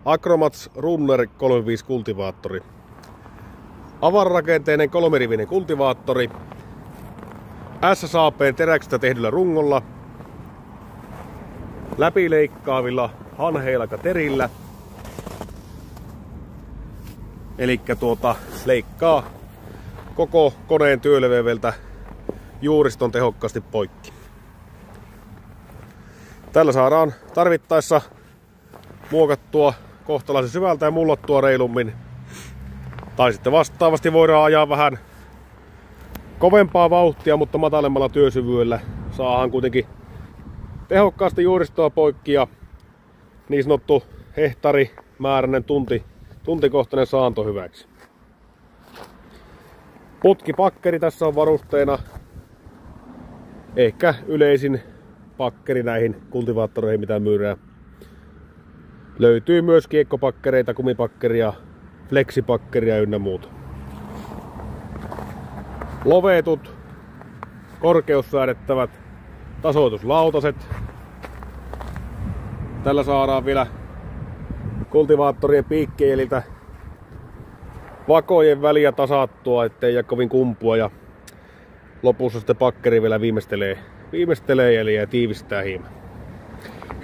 Acromats Runner 35 kultivaattori. Avararakenteinen kolmirivinen kultivaattori. SSAP:n teräksestä tehdyllä rungolla. Läpileikkaavilla hanheilakaterillä. Elikkä leikkaa koko koneen työleveveltä juuriston tehokkaasti poikki. Tällä saadaan tarvittaessa muokattua kohtalaisen syvältä ja mullottua reilummin. Tai sitten vastaavasti voidaan ajaa vähän kovempaa vauhtia, mutta matalemmalla työsyvyydellä. Saadaan kuitenkin tehokkaasti juuristoa poikki ja niin sanottu hehtaarimääräinen tuntikohtainen saanto hyväksi. Putkipakkeri tässä on varusteena. Ehkä yleisin pakkeri näihin kultivaattoreihin, mitä myydään. Löytyy myös kiekkopakkereita, kumipakkeria, flexipakkeria ynnä muuta. Lovetut, korkeussäädettävät tasoituslautaset. Tällä saadaan vielä kultivaattorien piikkieliltä vakojen väliä tasattua, ettei jää kovin kumpua, ja lopussa sitten pakkeri vielä viimeistelee eliä ja tiivistää hieman.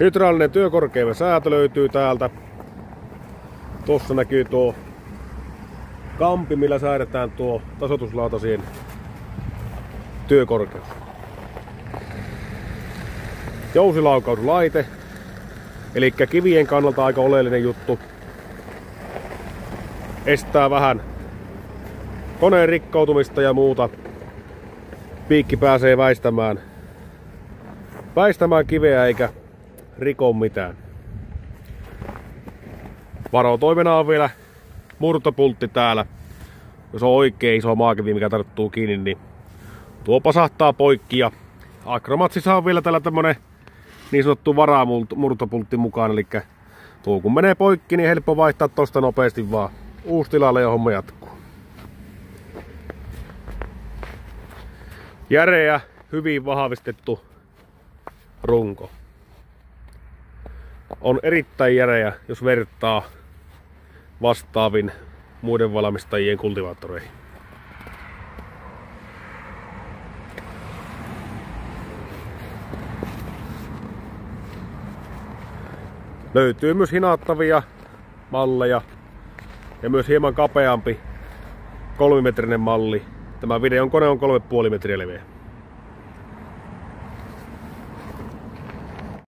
Hydraulinen työkorkeimen säätö löytyy täältä. Tuossa näkyy tuo kampi, millä säädetään tuo tasoituslautasien työkorkeus. Jousilaukauslaite, eli kivien kannalta aika oleellinen juttu. Estää vähän koneen rikkoutumista ja muuta. Piikki pääsee väistämään kiveä eikä riko mitään. Varotoimena on vielä murtopultti täällä. Jos on oikein iso maakivi, mikä tarttuu kiinni, niin tuo pasahtaa poikki. Ja Acromatsissa on vielä tällä tämmönen niin sanottu varamurtopultti mukaan. Eli tuo kun menee poikki, niin helppo vaihtaa tosta nopeasti vaan uusi tilalle ja homma jatkuu. Järeä, hyvin vahvistettu runko. On erittäin järeä, jos vertaa vastaavin muiden valmistajien kultivaattoreihin. Löytyy myös hinattavia malleja ja myös hieman kapeampi 3-metrinen malli. Tämä videon kone on 3,5 metriä leveä.